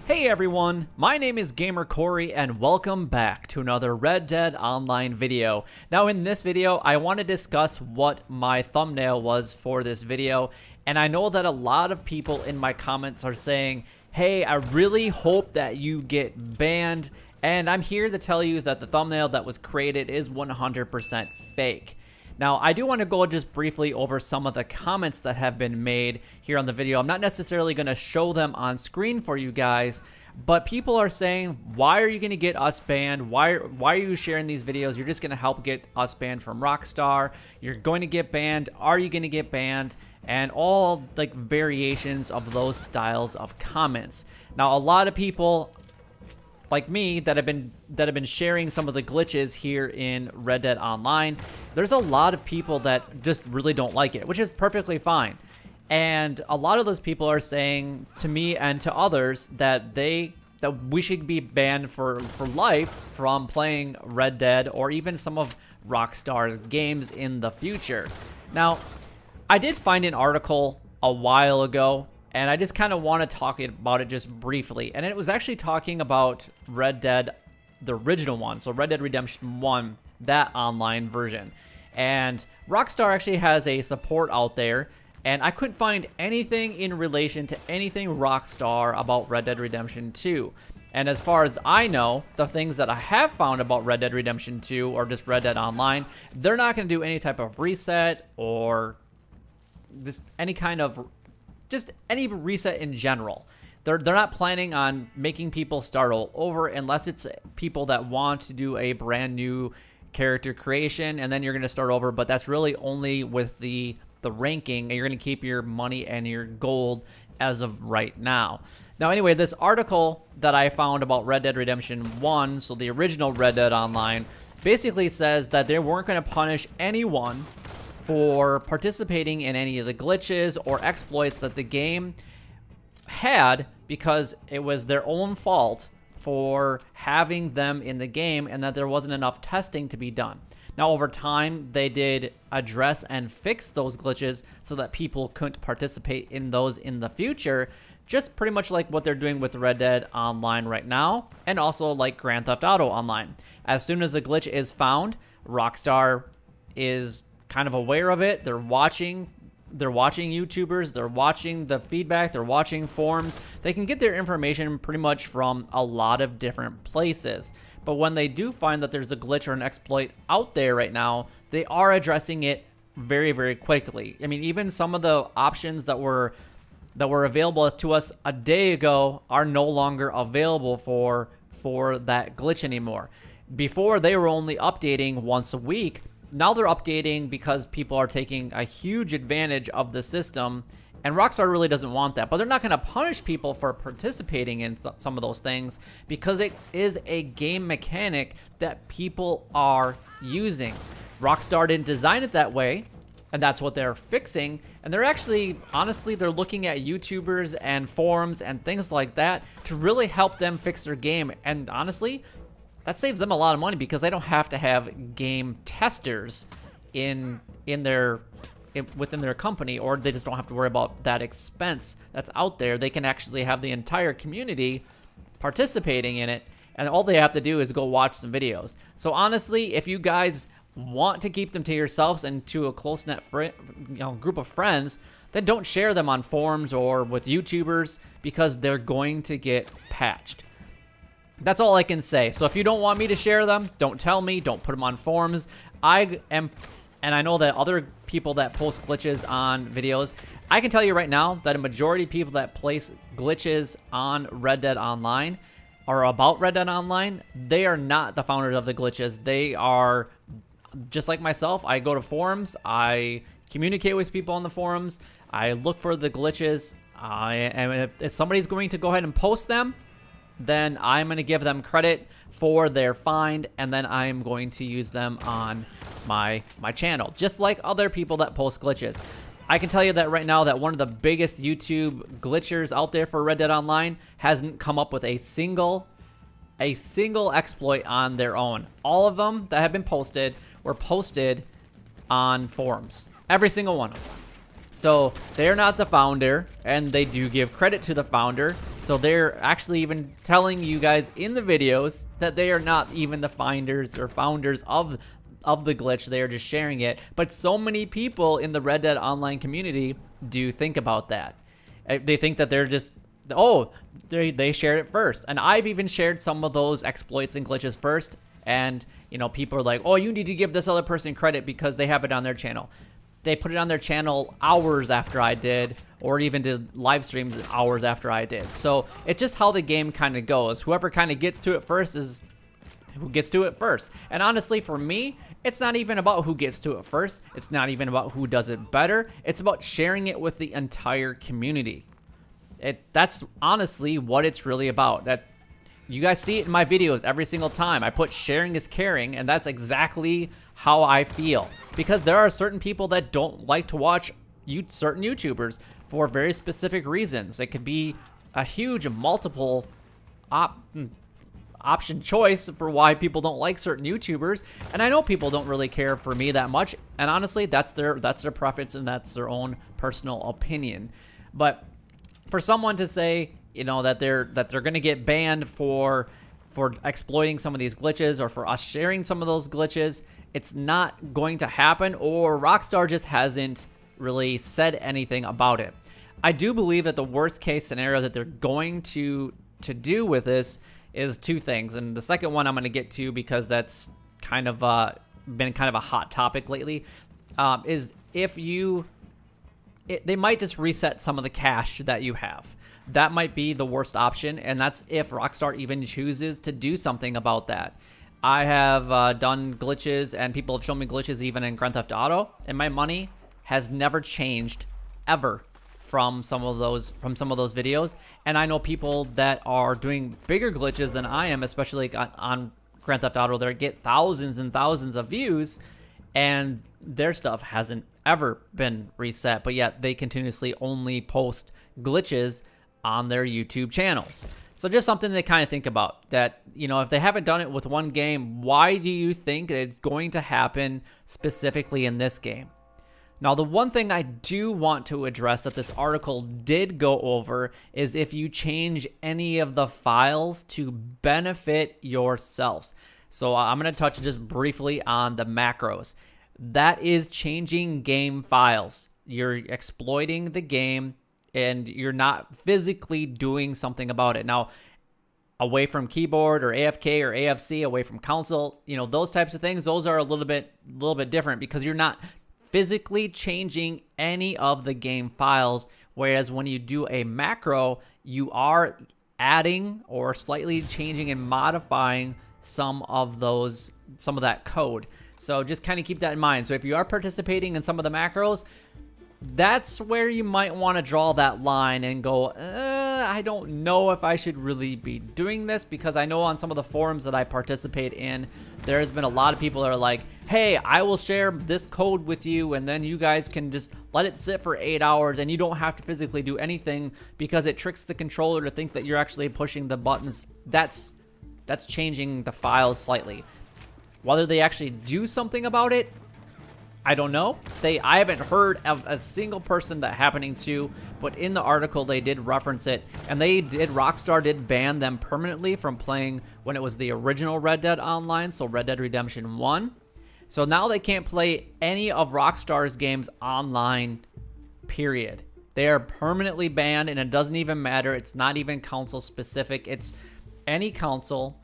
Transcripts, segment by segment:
Hey everyone, my name is Gamer Corey and welcome back to another Red Dead Online video. Now in this video, I want to discuss what my thumbnail was for this video, and I know that a lot of people in my comments are saying, hey, I really hope that you get banned, and I'm here to tell you that the thumbnail that was created is 100% fake. Now, I do want to go just briefly over some of the comments that have been made here on the video. I'm not necessarily going to show them on screen for you guys, but people are saying, why are you going to get us banned? Why are you sharing these videos? You're just going to help get us banned from Rockstar. You're going to get banned. Are you going to get banned? And all like variations of those styles of comments. Now, a lot of people like me that have been sharing some of the glitches here in Red Dead Online, there's a lot of people that just really don't like it, which is perfectly fine. And a lot of those people are saying to me and to others that we should be banned for life from playing Red Dead or even some of Rockstar's games in the future. Now, I did find an article a while ago, and I just kind of want to talk about it just briefly. And it was actually talking about Red Dead, the original one. So Red Dead Redemption 1, that online version. And Rockstar actually has a support out there. And I couldn't find anything in relation to anything Rockstar about Red Dead Redemption 2. And as far as I know, the things that I have found about Red Dead Redemption 2 or just Red Dead Online, they're not going to do any type of reset or this any kind of just any reset in general. They're not planning on making people start all over unless it's people that want to do a brand new character creation, and then you're going to start over, but that's really only with the ranking, and you're going to keep your money and your gold as of right now. Now anyway, this article that I found about Red Dead Redemption 1, so the original Red Dead Online, basically says that they weren't going to punish anyone for participating in any of the glitches or exploits that the game had because it was their own fault for having them in the game and that there wasn't enough testing to be done. Now, over time, they did address and fix those glitches so that people couldn't participate in those in the future, just pretty much like what they're doing with Red Dead Online right now, and also like Grand Theft Auto Online. As soon as a glitch is found, Rockstar is kind of aware of it. They're watching YouTubers, they're watching the feedback, they're watching forums. They can get their information pretty much from a lot of different places. But when they do find that there's a glitch or an exploit out there right now, they are addressing it very, very quickly. I mean, even some of the options that were available to us a day ago are no longer available for that glitch anymore. Before, they were only updating once a week. Now they're updating because people are taking a huge advantage of the system, and Rockstar really doesn't want that. But they're not going to punish people for participating in some of those things because it is a game mechanic that people are using. Rockstar didn't design it that way, and that's what they're fixing. And they're actually, honestly, they're looking at YouTubers and forums and things like that to really help them fix their game. And honestly, that saves them a lot of money because they don't have to have game testers within their company, or they just don't have to worry about that expense that's out there. They can actually have the entire community participating in it, and all they have to do is go watch some videos. So honestly, if you guys want to keep them to yourselves and to a close-knit group of friends, then don't share them on forums or with YouTubers because they're going to get patched. That's all I can say. So if you don't want me to share them, don't tell me, don't put them on forums. And I know that other people that post glitches on videos, I can tell you right now that a majority of people that place glitches on Red Dead Online or about Red Dead Online, they are not the founders of the glitches. They are just like myself. I go to forums, I communicate with people on the forums, I look for the glitches, and if somebody's going to go ahead and post them, then I'm going to give them credit for their find, and then I'm going to use them on my channel, just like other people that post glitches. I can tell you that right now that one of the biggest YouTube glitchers out there for Red Dead Online hasn't come up with a single exploit on their own. All of them that have been posted were posted on forums. Every single one of them. So they're not the founder, and they do give credit to the founder. So they're actually even telling you guys in the videos that they are not even the founders of the glitch. They are just sharing it. But so many people in the Red Dead Online community do think about that. They think that they're just, oh, they shared it first. And I've even shared some of those exploits and glitches first. And, you know, people are like, oh, you need to give this other person credit because they have it on their channel. They put it on their channel hours after I did, or even did live streams hours after I did. So it's just how the game kind of goes. Whoever kind of gets to it first is who gets to it first. And honestly, for me, it's not even about who gets to it first. It's not even about who does it better. It's about sharing it with the entire community. That's honestly what it's really about. That you guys see it in my videos every single time. I put sharing is caring, and that's exactly how I feel. Because there are certain people that don't like to watch certain YouTubers for very specific reasons. It could be a huge multiple option choice for why people don't like certain YouTubers, and I know people don't really care for me that much, and honestly, that's their preference and that's their own personal opinion. But for someone to say, you know, that they're going to get banned for exploiting some of these glitches, or for us sharing some of those glitches, it's not going to happen, or Rockstar just hasn't really said anything about it. I do believe that the worst case scenario that they're going to do with this is two things, and the second one I'm going to get to because that's kind of been kind of a hot topic lately, is if they might just reset some of the cash that you have. That might be the worst option, and that's if Rockstar even chooses to do something about that. I have done glitches, and people have shown me glitches even in Grand Theft Auto, and my money has never changed ever from some of those videos. And I know people that are doing bigger glitches than I am, especially on Grand Theft Auto, that get thousands and thousands of views, and their stuff hasn't ever been reset, but yet they continuously only post glitches on their YouTube channels. So just something to kind of think about, that, you know, if they haven't done it with one game, why do you think it's going to happen specifically in this game? Now, the one thing I do want to address that this article did go over is if you change any of the files to benefit yourselves. So I'm going to touch just briefly on the macros. That is changing game files. You're exploiting the game, and you're not physically doing something about it. Now, away from keyboard or AFK or AFC, away from console, you know, those types of things, those are a little bit different because you're not physically changing any of the game files. Whereas when you do a macro, you are adding or slightly changing and modifying some of that code. So just kind of keep that in mind. So if you are participating in some of the macros, that's where you might want to draw that line and go, I don't know if I should really be doing this, because I know on some of the forums that I participate in, there has been a lot of people that are like, hey, I will share this code with you, and then you guys can just let it sit for 8 hours, and you don't have to physically do anything because it tricks the controller to think that you're actually pushing the buttons. That's changing the files slightly. Whether they actually do something about it, I don't know. I haven't heard of a single person that happening to, but in the article they did reference it, and Rockstar did ban them permanently from playing when it was the original Red Dead Online, so Red Dead Redemption 1. So now they can't play any of Rockstar's games online, period. They are permanently banned, and it doesn't even matter. It's not even console specific. It's any console,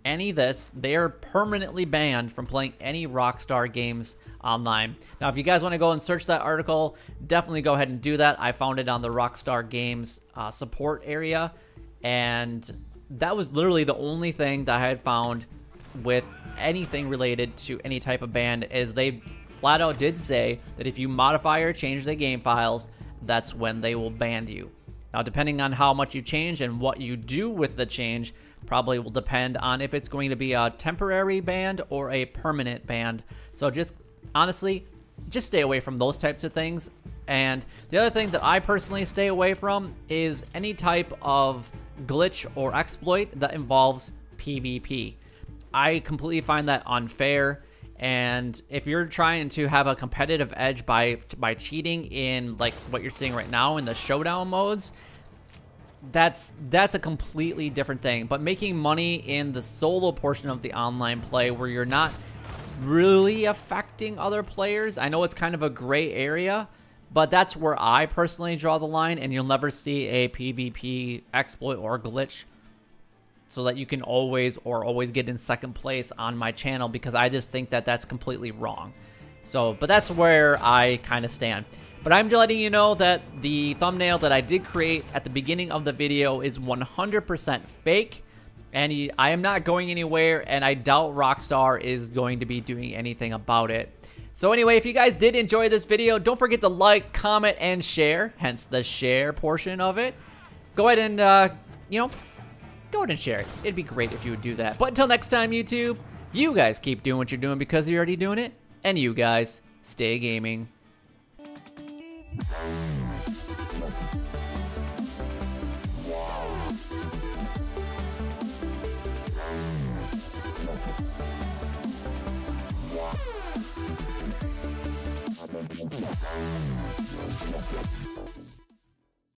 they are permanently banned from playing any Rockstar games online. Now, if you guys want to go and search that article, definitely go ahead and do that. I found it on the Rockstar Games support area, and that was literally the only thing that I had found with anything related to any type of ban, is they flat out did say that if you modify or change the game files, that's when they will ban you. Now, depending on how much you change and what you do with the change, probably will depend on if it's going to be a temporary ban or a permanent ban. So just honestly, just stay away from those types of things. And the other thing that I personally stay away from is any type of glitch or exploit that involves PvP. I completely find that unfair, And if you're trying to have a competitive edge by cheating in like what you're seeing right now in the showdown modes, that's a completely different thing. But making money in the solo portion of the online play where you're not really affecting other players, I know it's kind of a gray area, but that's where I personally draw the line, and you'll never see a PvP exploit or glitch so that you can always get in second place on my channel, because I just think that that's completely wrong. So, but that's where I kind of stand. But I'm letting you know that the thumbnail that I did create at the beginning of the video is 100% fake, and I am not going anywhere, and I doubt Rockstar is going to be doing anything about it. So anyway, if you guys did enjoy this video, don't forget to like, comment, and share, hence the share portion of it. Go ahead and, go ahead and share it. It'd be great if you would do that. But until next time, YouTube, you guys keep doing what you're doing because you're already doing it, and you guys stay gaming. Yeah.